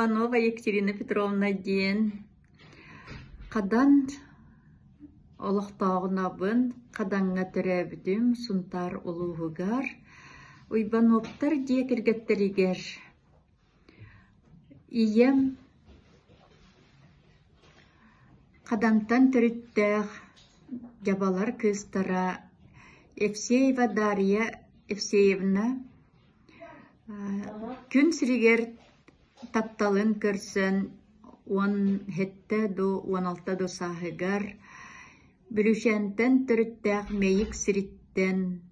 Иванова Екатерина Петровна ден. Қадан олықтағынабын, қаданға түрәбідім, сұнтар ұлығығар. Ивановтар декергеттерігер. Ием қадантан түріттәғ жабалар кыстара Евсеева Дарья Евсеевна күн сиригер тапталын көрсөн 17-16 сағығар бүлішентен түріттәғ мейік сириттен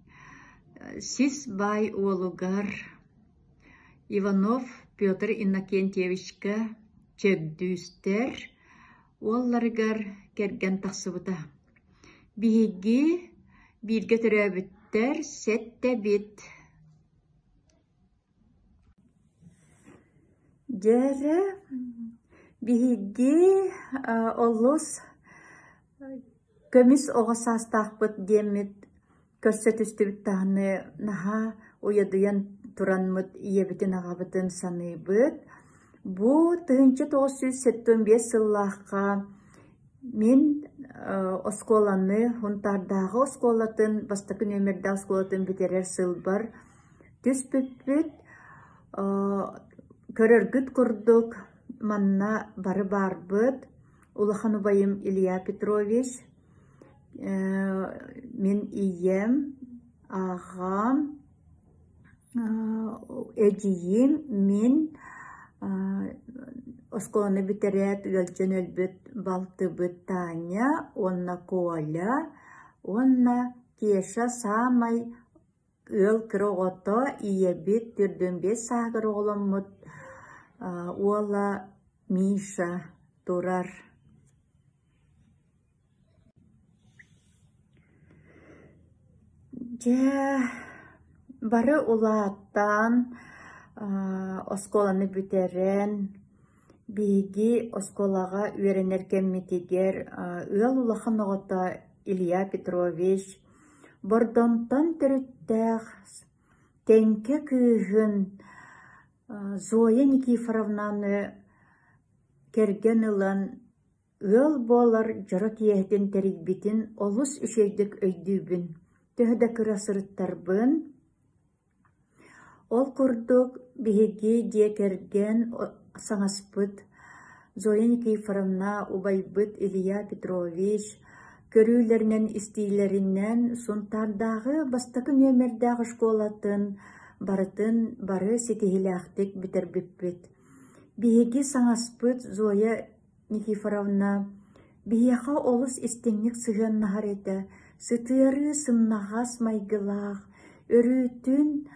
сис бай олугар Иванов Петр Иннокентьевичка чөгдүүстер олларыгар керген тақсыбыта. Биһиги бирге төрөбүттер сетте бит. Жәрі биһиги олус көміс оғасастақпыт демет көрсөтүстүбүт тағыны наха уядыян туранмыт иебитин ағабытын саныйбыт. Бу 1975 сыллаққа мен осколаны, хунтардағы осколатын, бастакы нөмерді осколатын битерер сылбар. Түспүппүт көрөргүт курдук, манна бары барбыт. Улахан убайым Илья Петрович, мен ием, ағам, эдиим, мен осколаны битерет, өлчен өлбіт, балтыбыт Таня, онна Коля, онна Кеша самай өл кірогото иебит түрдөнбе сағыр оғылымыт, ола Миша турар. Бары улааттан осколаны бүтерен, биги осколаға үйренер кемметигер өл улахан оғыта Илья Петрович бордонтан түріттәғ тенке күйін Зоя Никифоровнаны керген ылан өл болар жыры киехден терикбитин олус үшейдік өйдүүбін төһді кырасырыттарбын. Ол курдук биһиги диекерген саңаспыт Зоя Никифоровна убайбыт Илья Петрович көрүүлеринен истийлеринен сунтардағы бастакы нөмердәғы школатын барытын бары сетихиләхтик битербиппит. Биһиги саңаспыт Зоя Никифоровна биһиэха олус истеңник сыһан нахарета сытыары сымнағас майгылах өрүтүн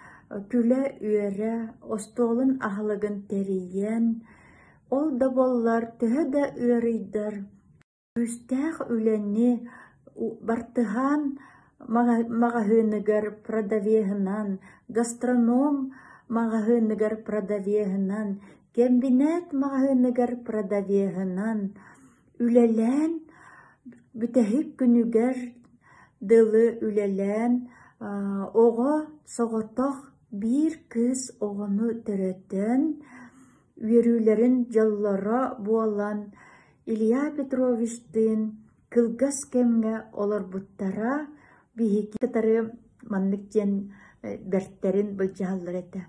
күле үөрэ остолун ахылыгын териен ол да боллар төһө да ыарыйдар үстәх үленни бартыхан магаһыыныгар продавеһынан гастроном магаһыыныгар продавеһынан комбинат магаһыыныгар продавеһынан үлелән бүтәһик күнүгар дылы үлелән оға соғотох bir kız oğunu törөтөн үйөрүүлөрүн жаллара буалан Илья Петровичтин кылгас кемге олорбуттара биһиги кытары манныктен берттерин былжааллар эте.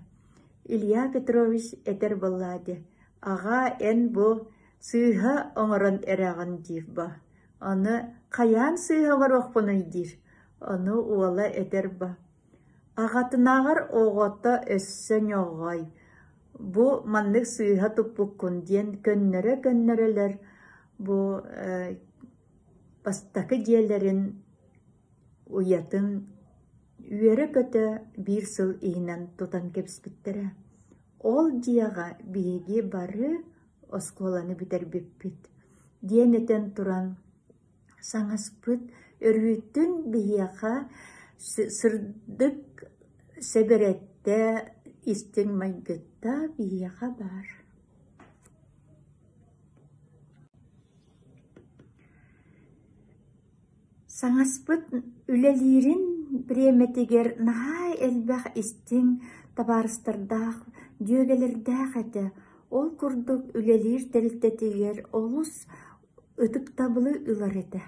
Илья Петрович этер боллади. Ага эн бу сыыха оңорон эраган дивба. Аны каян сыыха барохпуны дир. Аны уола этер ба. Ағатынағыр оғата өссен оғай. Бу маннык сыйға туппуккун диен көннөрөлөр бу бастакы диелерин уятын үйері көтө бир сыл ийинен тутан кепспиттере. Ол дияға биеги бары осколаны битербиппит. Диенетен туран саңаспыт өрүттүн бияға сырдык себеретте истин майгытта бияға бар. Саңаспыт үлелерин биреметигер наһай элбэх истин табарыстардах, дүйөгелердах эте Ол курдук үлелир телтетигер олус ытык табылы ылар эте.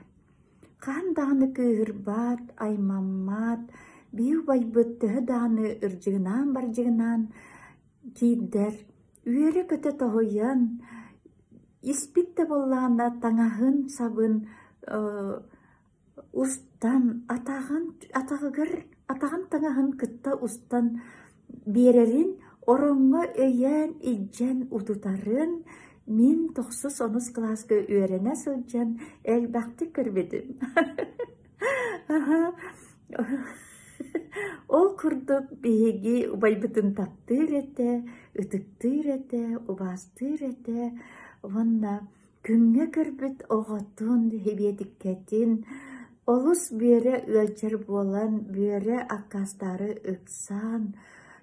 Хан даны кыырбат, аймаммат, бию байбыт төһө даны ыржыгынан баржыгынан кийдер. Үере көтө тоһуян, испитте боллаана таңаһын сабын устан атағын таңаһын кытта устан берерин оронго өйен иджен утутарын мин 9-10 класска үйренә сылжан әлбәкти көрбедим. Ол курдук биһиги убайбытын таптыр эте, ытыктыр эте, убастыр эте, ванна күнгө көрбүт оғотун, хебиетиккетин, олус бүйөрө өлчер болан, бүйөрө аккастары ыксан,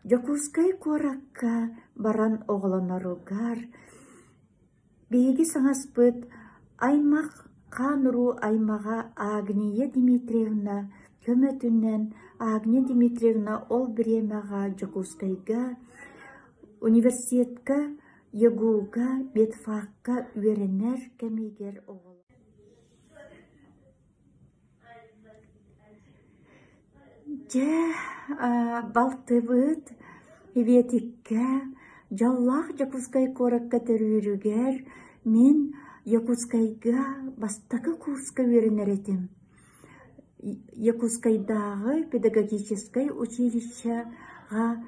жокускай куракка баран оголоноругар, биһиги саңаспыт аймак Кануру аймага Агния Дмитриевна көмөтүнен Агния Дмитриевна ол биремага жокускайга университетка ягууга медфакка үйренер кемигер оғыл. Же балтыбыт ибетикке жаллах жокускай коракка төрүүрүгер мен Якутскайга бастакы курска үйренер этим. Якутскайдагы педагогическое училищега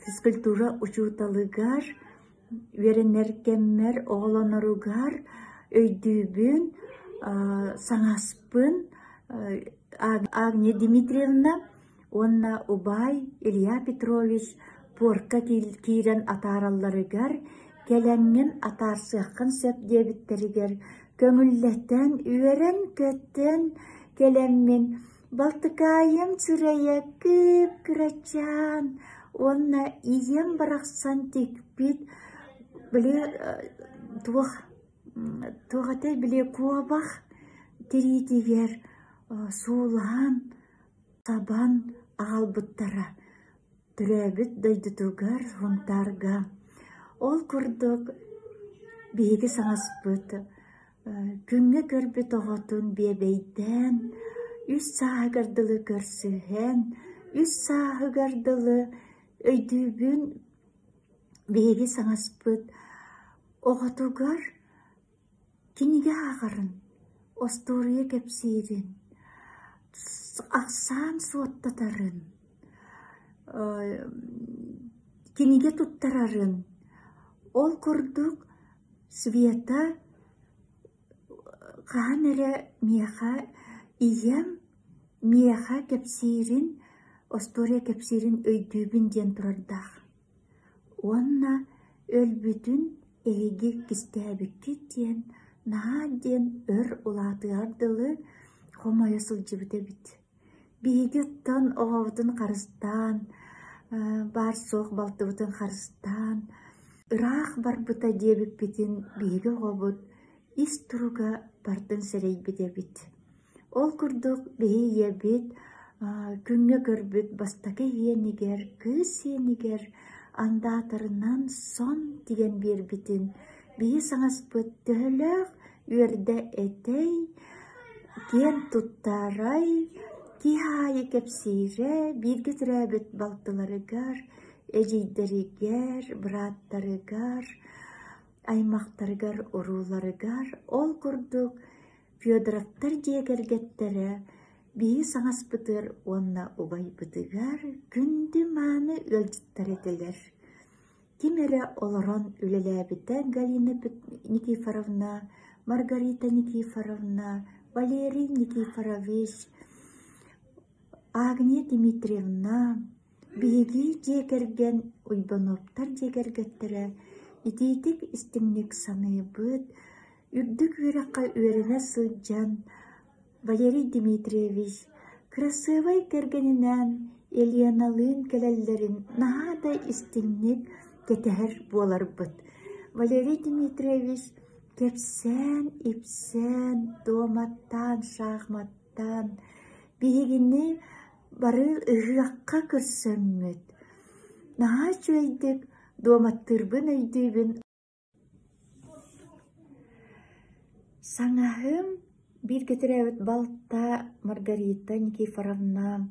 физкультура учуталыгар үйренер кеммер оголоноругар өйдүүбүн саңаспын Агния Дмитриевна, онна Убай Илья Петрович порка кирен атаралларыгар келенген атарсықын сөп дебіттерігер көңіллеттен үйерен көттен келеммен балтыкайым сүрeye кып күрачан онна ием барақсан текпит біле туғатай біле куабақ теритигер суулан сабан ағалбыттара түрәбіт дойдутугар хунтарга. Ол курдук биһиги саңаспыт күнгө көрбүт оҕотун биэбэйдэн үс сааһыгардылы көрсүһэн үс сааһыгардылы өйдүүбүн биһиги саңаспыт оҕотугар киниге аагарын остуурия кепсиирин аксаан суоттатарын киниге туттарарын ол курдук Света қанере мияха ием мияха кепсирин остория кепсирин өйдүүбүн ден турардах. Онна өлбүтүн эги кистебикки ден наа ден өр улаатыардылы хомая сылжыбытебит. Биһигеттан оҕобутун харыстан бар соох балтыбытын харыстан ырах барбыта диэбиппитин биһиги оҕобут ис туруга бардын серейбитебит. Ол курдук биһи иэбит күнгө көрбүт бастакы иенигер кыыс иенигер андаатарынан сон диген биэрбитин биһи саңаспыт төһөлөөх үөрдэ этей киэн туттарай киһаайы кепсиире бииргэ түрээбит балтыларыгар эжийдеригер бырааттарыгар аймактарыгар урууларыгар ол курдук Федоровтар диэгергеттере биһи саңаспытыр онна убайбытыгар күндү мааны өлжүттар этилер. Кимере олорон үлелээбите Галина Никифоровна, Маргарита Никифоровна, Валерий Никифорович, Агния Дмитриевна биһиги диэгерген уйбаноптар диэгергеттере итиитик истимник саныыбыт үрдүк үөракка үөренэ сылдьан Валерий Дмитриевич красивай кергенинен Ильяналыын келеллерин наһада истимник кетэһэр буоларбыт. Валерий Дмитриевич кепсен, ипсен, доматтан, шахматтан биһигини бары ыһыакка көрсөммүт. Наһа чөйдүк дуаматтырбын өйдүүбүн. Саңаһым бир кетирәбит балта Маргарита Никифоровна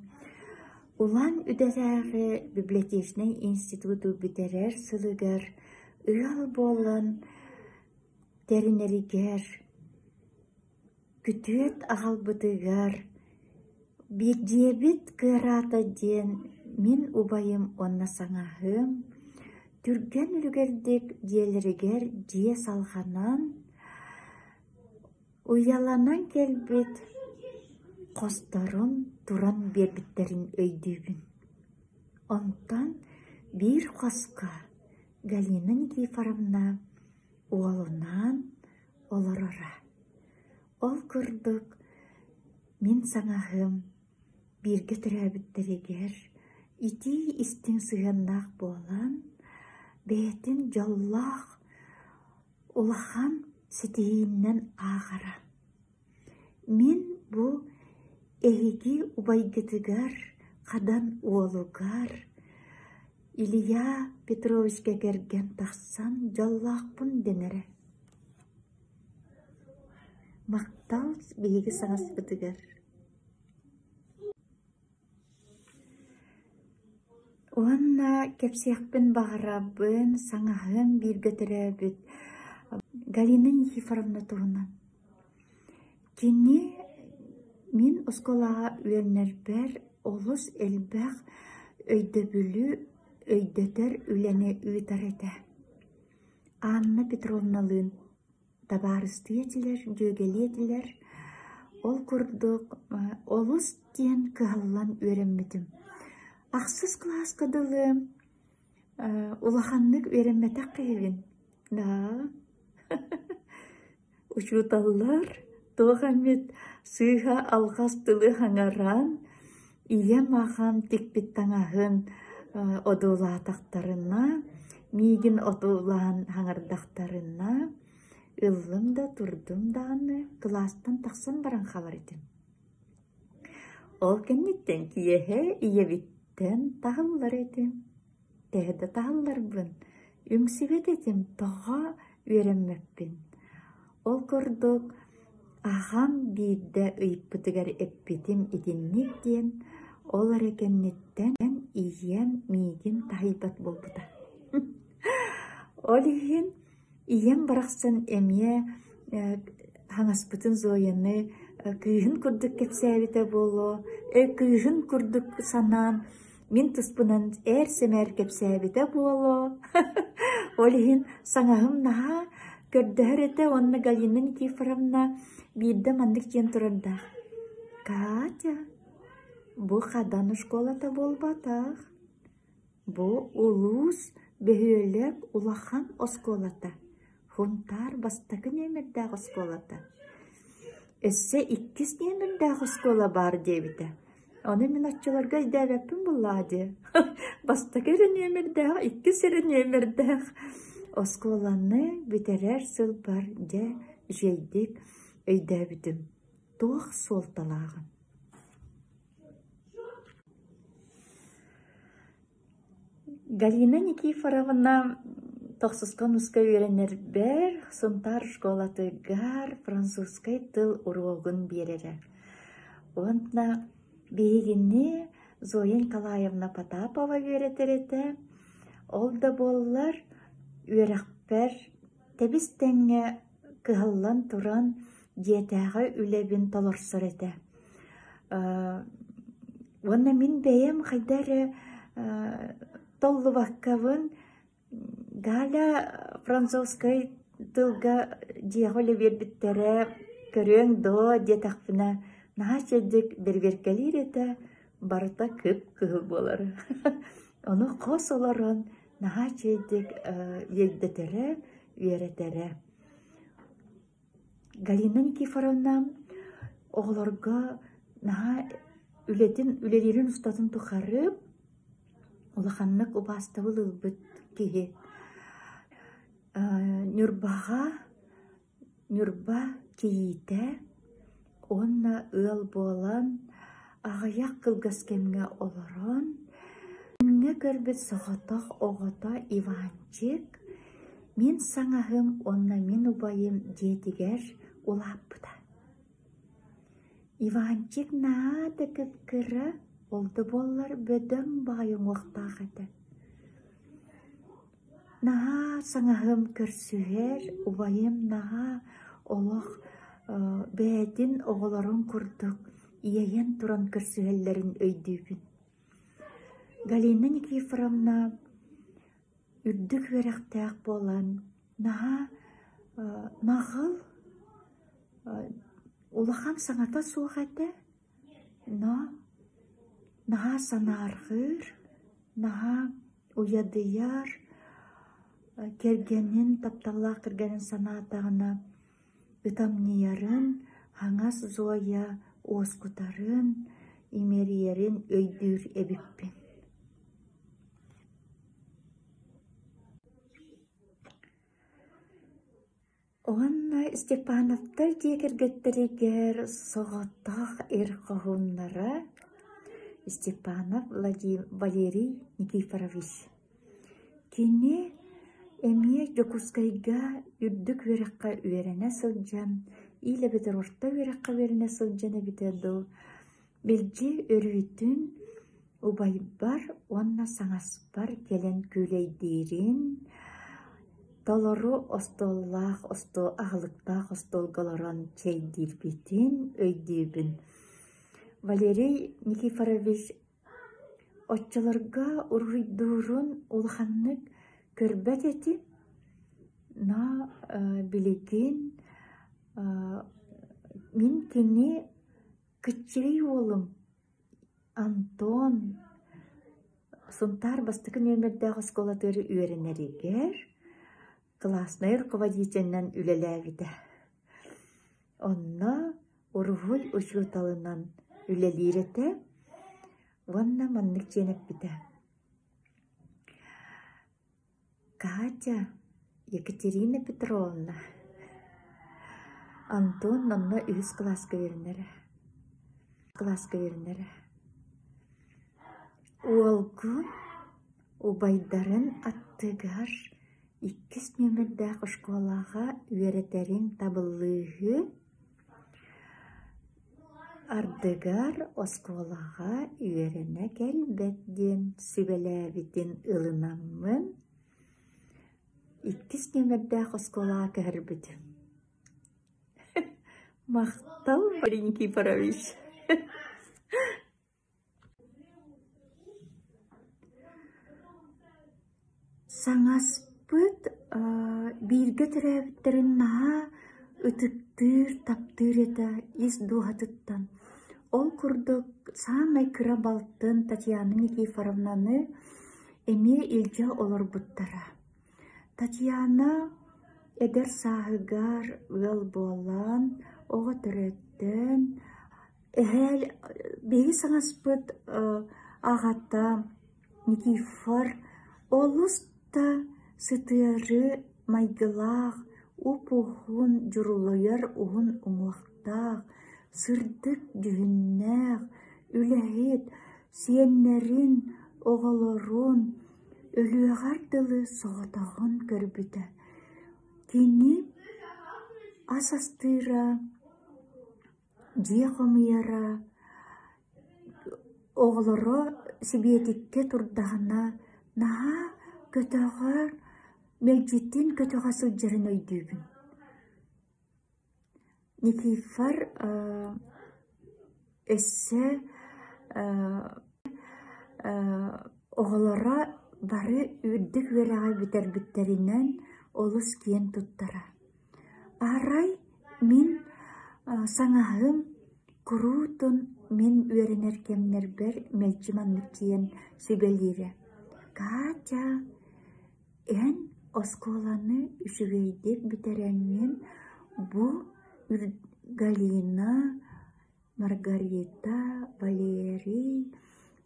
улан үдәләре библиотечный институту битерер сылыгар ыал болан теринеригер күтүет агалбытыгар бидебит кырата ден мин убайым онна саңаһым түрген үлгердик диелеригер дие салганан уяланан келбит косторун туран бербиттерин өйдүүбүн. Онтан бир коска Галина Никифоровна уолунан олорора. Ол курдук мин саңаһым бирге төрөбүттеригер ити истин сыгыннак болан бетин жоллах улахан сетииннен ағара. Мин бу эһиги убайгытыгар кадан уолугар Илья Петровичке керген тахсан жоллахпын денере. Мактал биги саңаспытыгар. Уанна кепсиякпын бағарабын саңаһын бирге төрөбүт Галина Никифоровна туһунан. Кини мин осколаға үйернербер олус элбэх өйдөбүлү өйдөтөр үлене үйтар эте. Анна Петровналын табарысты етилер, жөгели етилер. Ол курдук олус тиен кыһаллан үйренметим. Ақсыз класс кыдылы улаханнык үйренметак кыйбин. Да. Учуталлар тоғамет сыйға алғастылы хаңаран ие маған текпет таңағын одулатақтарына, мигін одулан хаңардақтарына ыллым да турдум даны класстан тақсан баран хабар етім. Ол кеннеттен киеhe ие биттен тағылар етім. Тәді тағылар бұн. Үмсібет етім тоға үйренмеппін. Ол көрдік ағам бейді ұйппытығар эппетім етіннек ден ол әрекеннеттен ием мейгін тайбат болбыда. Ол еген ием барақсан әме хаңаспытын зойыны күйін күрдік кепсәбіті болу, күйін күрдік санан мен тұспынан әр сәмәр кепсәбіті болу. Ол еген саңағым наға көрдәр эте онна Галина Никифоровна бирде мандык жен турарда. Катя, бу хадан школата болбатах. Бу улус бөһөлөк улахан осколата. Хунтар бастакы немердәг осколата. Өссе 2 немердәг оскола бар дебите. Оны мен атчыларга идәбәппин буллади. Бастакы немердәг, 2 немердәг. Осколаны битерер сыл бар де жейдик өйдәбітім. Тоқ сол талағын. Галина Никифоровна тоқсызқан ұска үйренер бер, сонтар школатыгар французскай тыл урогын берері. Онтна бейгінне Зоя Николаевна Потапова веретереті. Ол да болылар үйрәкпер тәбістәңе кыһаллан туран диетәғі үләбін толорсыр еті. Онна мин бәйем қайдары толлы ваққавын галя французскай тылға диеғолі вербіттері көрен до диетәқпіна наға чәдік берберкелер еті барыта күп кығы болар. Оны қос оларын наға чәдік елдетері, үйеретері. Галина Никифоровна оғыларға наға үлелерін ұстатын тұқарып, олақаннық ұбастауыл ұлбыт кейі. Нүрба кейіті, онна ұл болан, ағаяқ қылғаскенге оларын, Онна көрбіт соғытық оғыта Иванчик, мен саңағым, онна мен убайым детігер улаппыда. Иванчик наады кіпкірі, олды боллар бөдөң байың оқтағыды. Наға саңағым көрсүгер, убайым наға олық бәдін оғыларын күрдік, иейен туран көрсүгелерін өйдүйбін. Галина Никифоровна үрдік верақтақ болан, наға нағыл улахам саңата суғады, наға санарғыр, наға уядыяр, кергенін, тапталла кіргенін санатағына ытамниярын, хаңас зоя оскутарын, имериерин өйдүр эбиппин. Онна Степановтар дегергеттеригер соғаттақ эрқоғынлары Степанов Валерий Никифорович. Кені әме жокускайга үрдік вераққа үйеріне сылжан, илі бітір орта вераққа веріне сылжаны бітеді. Білже өрүйтін убайбар, онна саңаспар келен күлейдерін, талару остоллақ, ағылықтақ остолғаларан чейдір бетін өйдебін. Валерий Никифорович отчаларға ұрғыдурын улханнык көрбәт еті, на білеген мен кені күтчірей олым Антон Сунтар бастықы нөмірдағы сколатыры үйерінерігер классный руководителінен үлеләвіді. Онна ұрғыл ұшылталынан үлелереті, онна маннық женіп біді. Катя Екатерина Петровна Антон онна үз класска вернері. Уолгун убайдарын аттыгар иккіс нөмірдәқ школаға үйеретерін табылығы ардыгар осколаға үйеріне кәлбәттен сүбеләбетін ылынамын иккіс нөмірдәқ осколаға кәрбітім. Мақтау, Валерий Никифорович. Саңаспыт бирге тірәбіттерін наға үтіктір, таптыр еді ес дуғатыттан. Ол күрдік самай кыра балтын Татьяна Никифоровнаны әме елже олар бұттара. Татьяна әдер сағығар өл болан, оға түреттен, әхәл бейі саңаспыт ағата Никифор олыста сытыры майгылақ, ұпуғын жүрулайыр ұғын ұңлақтақ, сырдық дүгіннәқ, үләхет, сиеннерін, оғаларын, өліғардылы соғытағын көрбіді. Кені асастыра, жеғымыяра, оғалары себетікке тұрдағына наға көтіғар мәлжеттен көтіға сылжарын өйдігін. Никифор өссі оғалара бары үрдік вераға бітер-біттерінен олыс кен тұттара. Арай мен саңағым күрутын мен өрінер кемнер бір мәлчіманлық тиен сөбелері. Катя, ән осколаны үшігейдеп бітеренмен бұл Галина, Маргарита, Валерий,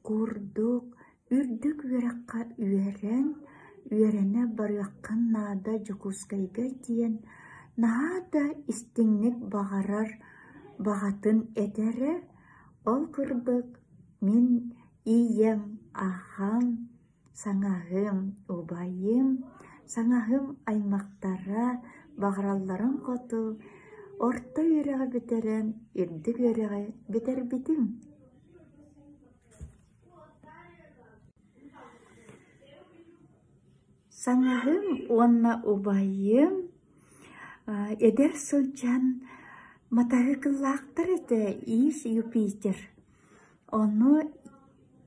Курдук, үрдік вераққа үйеріне барыққан нада жүкускайға тиен, нада істіңнік бағарар бағатын әдәрі, ол күрдік мен ием, ағам, Саңаһым, убайым, саңаһым аймактара бағралларын қоту, орта үйрәғі бетерен, ирдік үйрәғі бетер битим. Саңаһым, онна убайым, эдер сылжан матағы кыллақтыр еті иш Юпитер. Оны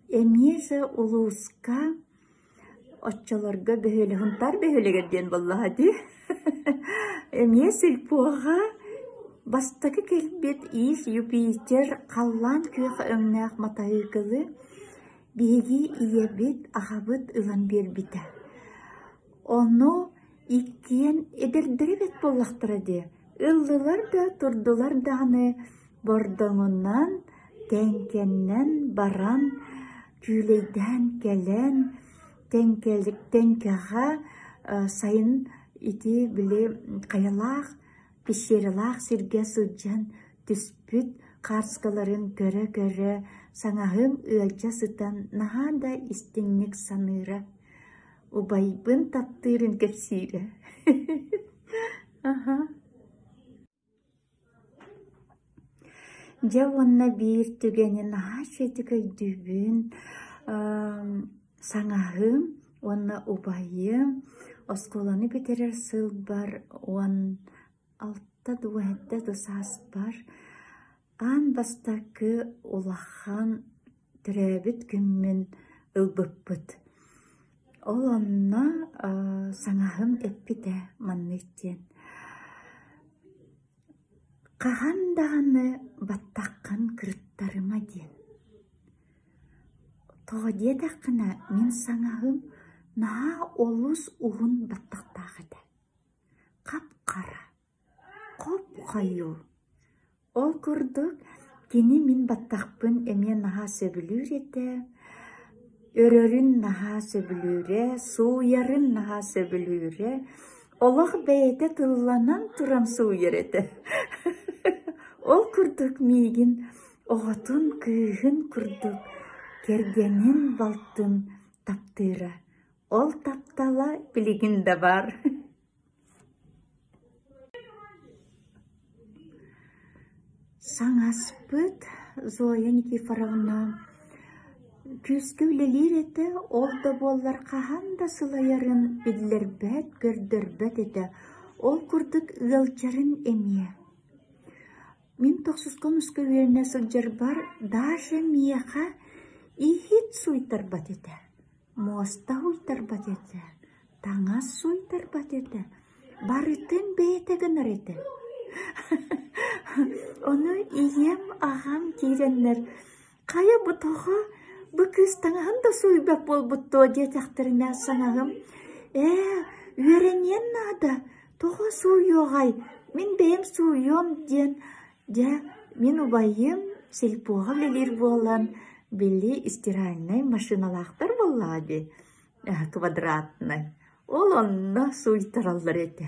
эмеже улуска отчаларга бөхөлі, хунтар бөхөлігерден боллаға ди. Эме сылпуға бастакы келбет иш Юпитер қаллан күйіқ өңнәқ матағы кылы беги иебет ағабыт ылан бербіті. Оны иккен эдердері бет боллақтыры де. Ыллылар да турдулар дағаны бордоңунан, тәңкеннен баран, күйлейден кәлен, тәңкеліктен кәға сайын ити біле қаялақ, пешерілақ сирге сұджан түспіт қарскаларын көрі-көрі саңағым үлча сұтан наға да істіңнік саныры. Убайбын таптырын кепсире. Жауынна бір түгенін ашеті көйдүбін саңағым, онна убайым, осколаны бетерер сыл бар, он алтта дуәтті дұсас бар, ан бастакы улахан түрәбіт күммін ылбыппыт. Ол онна саңағым әппіді манныттен. Қағандағаны баттаққан кырыттарыма ден. Тоғдедақына мен саңағым наға олус уғын баттақтағыды. Қап-қара, қоп-қайу. Ол күрдік, кені мен баттақпын әме наға сөбілір еді. Өрөрін наға сөбіліре, суярын наға сөбіліре. Олақ бәйті тылланан тұрам суяр еді. Ол күрдік мейгін, оғытын күйін күрдік, кергенін балтын таптыра. Ол таптала білігін да бар. Саңаспыт Зоя Никифоровна күскеулелер еті, ол да боллар қағанда сылайарын білдербәт, көрдірбәт еті. Ол күрдік ғылчарын әме. Мен тоқсызқын үскеуеріне сылжар бар, даже мияға ихит суйтарбат еті. Моста уйтарбат еті. Таңас суйтарбат еті. Барытын бәйтігінір еті. Оны ием ағам кейренлер. Қая бұтоға bu kız tağın da suybak bol buttu diye taktırına sanağım. Öğrenyen nada. Toğa suyuğay. Min beyim suyum diyen. Min ubayım selpuğa gelir bolan. Belli istiralnay maşinalaktar bolladı. Kvadratnay. Ol onna suytarallar eti.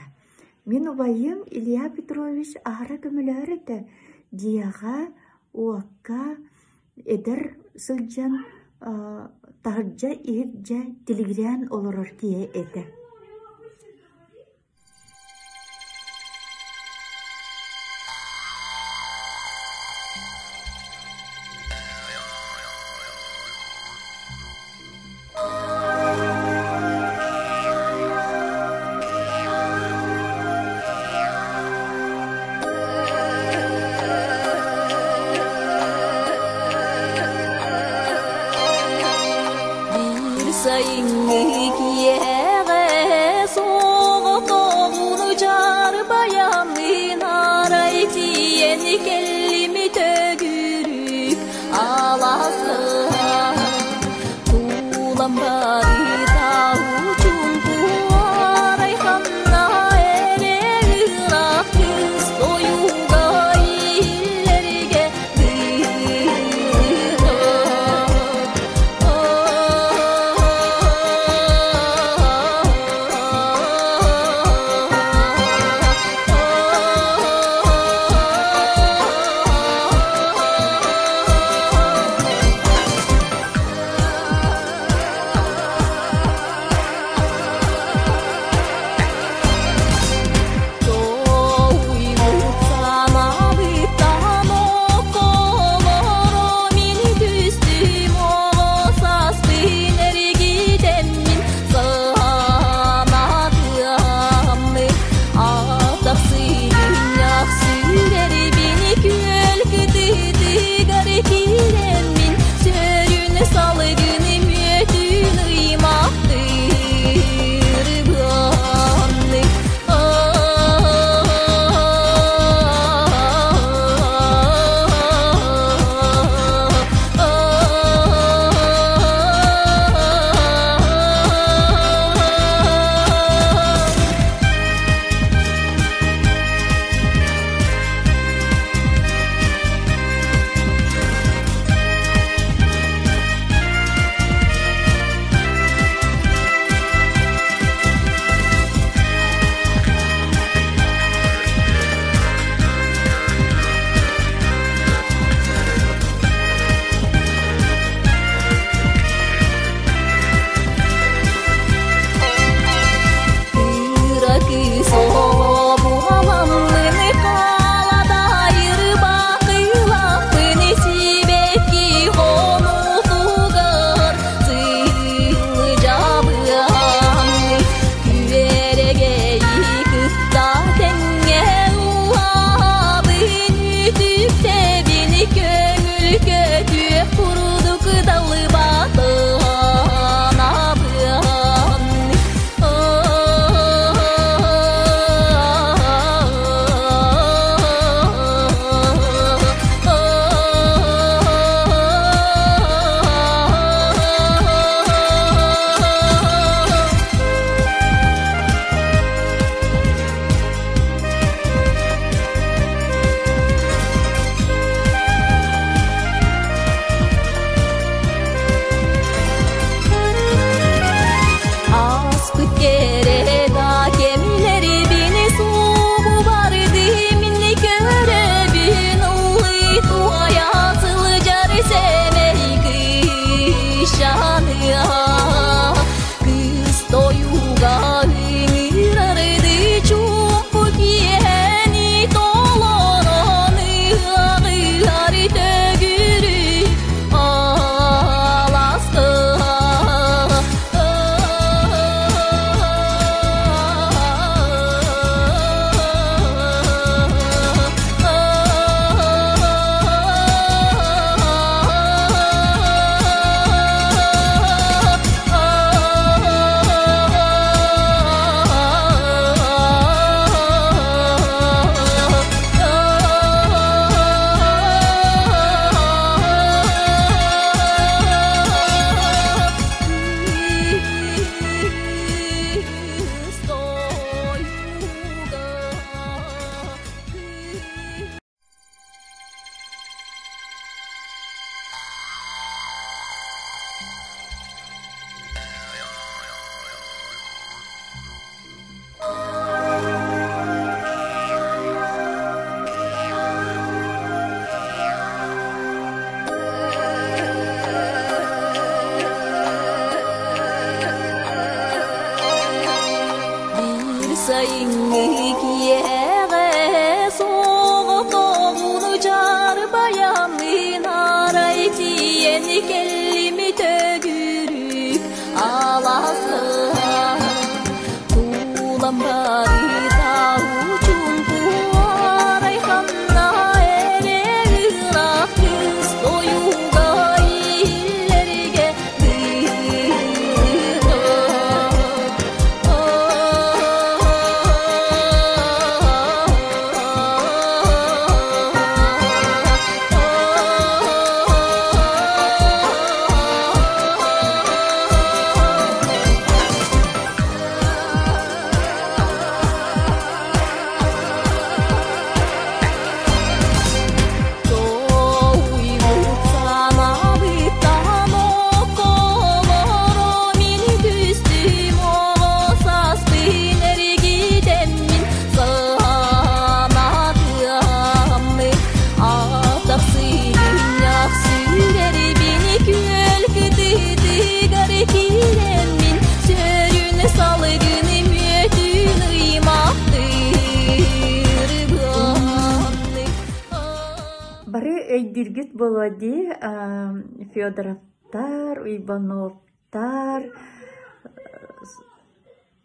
Min ubayım İlya Petrovich ağra gömüler eti. Diyağa uakka eder сылжан тағырджа иғырджа телегрян олорор кие эте. Sayınlık yere soğuk doğru çar bayanın arayıcı yeni kelimi tögürük ağlasın tuğlan bari tavucun bu arayhanna ere ırak yüz soyuğa illerge өйдіргіт болады Федоровтар, Уйбановтар,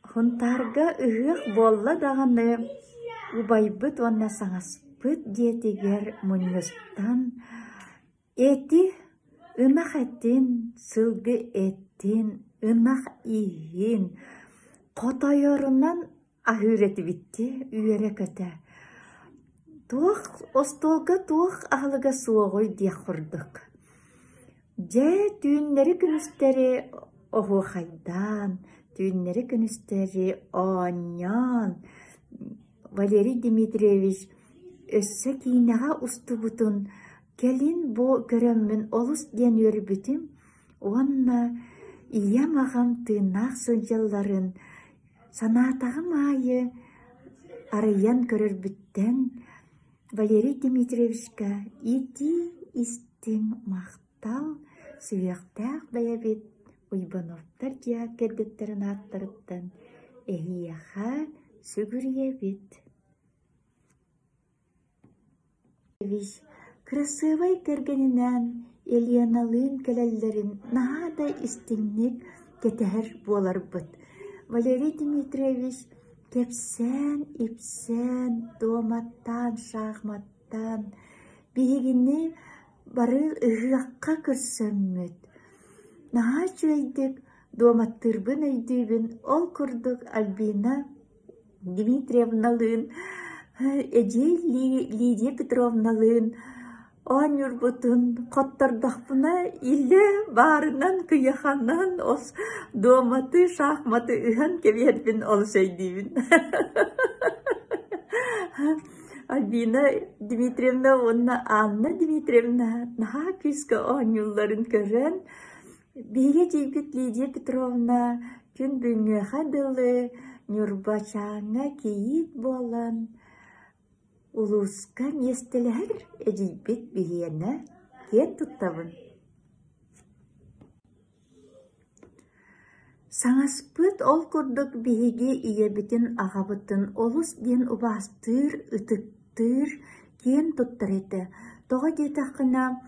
хунтарга ыһық болла дағаны убайбыт онна саңаспыт диетигер мұныстан эти ынақ әттен, сылғы әттен, ынақ иғин қотайырынан ахыреті бітті үйері көті. Туық остолға туық ағылыға суағой дек құрдық. Жә түйінлері күністері оғы қайдан, түйінлері күністері оңян. Валерий Дмитриевич өссі кейінеға ұсты бұтын келін бұ көріммін олыс ден өрі бүтім, онна ия мағам тыынақ сынжалларын санатағы майы арыян көрір бүттен Валерий Дмитриевичка ити истің мақтал сүйектәк бәйәбет Уйбановтар дия кәрдеттерін аттырыптан әйяға сүгіребет. Красывай кергенинен Ильяналын кәләлләрін нағада истинник кетәр болар бұд. Валерий Дмитриевич кепсен, ипсен, доматтан, шахматтан бейгіні бары ұғаққа көрсөммөд. Наға жөйдік доматтырбын өйдүйбін ол күрдік Альбина Дмитриевналын, Эдей Лидия Петровналын, Анюр бұтын қоттардақпына илі барынан күйіханнан ос доматы, шахматы ұған кебербін ол сөйдейбін. Альбина Дмитриевна, онна Анна Дмитриевна, наға күскі анюларын көрін. Бейге дейбіт Лидия Петровна, күн бүңі қадылы, Нюрбачаңа кейит болан. Улуска местелер эдибет бигене кен туттабын. Саңаспыт ол курдук биһиги иебитин агабытын олус ден убастыр, ытыктыр кен туттар эте. Тога детакына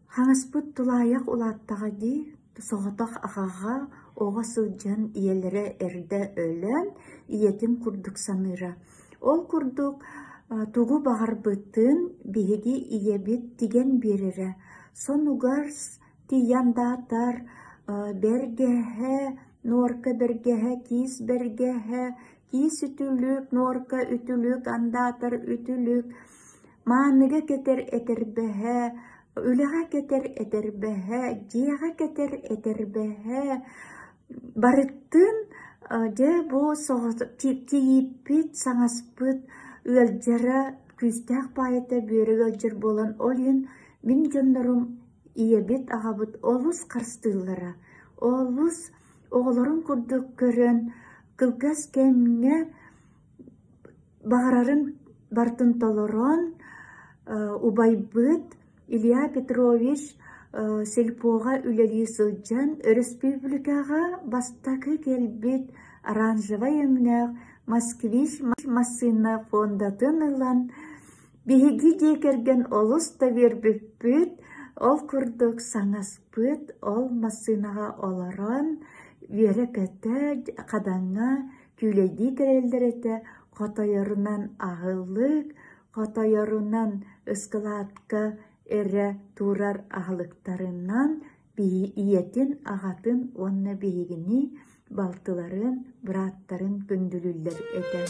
хаңаспыт тулаяк улаттага ди, соғатақ ағаға оға сылжан иелері әрді өлен иетін курдук саныра. Ол курдук тугу бағар бұттын биһиги иебит тиген берері. Сонугар тияндатар бергеhe, норка бергеhe, кис бергеhe, кис үтүлүк, норка үтүлүк, андатар үтүлүк, maaныга кетер этербеhe, үлеға кетер этербеhe, жиға кетер этербеhe, барыттын же бу тииппит, саңаспыт, өлжара күстәк пайыта бөрі өлжер болан олын, мен жондарым иебет ағабыт олус қарстылары. Олус оғыларын күрдік көрін, кылгас кәміне бағарарын бартын толырын, убайбыт Илья Петрович сельпоға үлелі сылжан республикаға бастақы келбет оранжевай өңнәқ Москвич массына фондатын ылан биһиги декерген олус та вербіппіт, ол күрдік саңаспыт, ол массынаға оларан вере кәті қадаңа күлейді керелдереті қотайырынан ағылық, қотайырынан ұскылатқа әрі турар ағылықтарынан иетін ағатын онна биһигини балтыларын, бұраттарын күнділілдер әтен.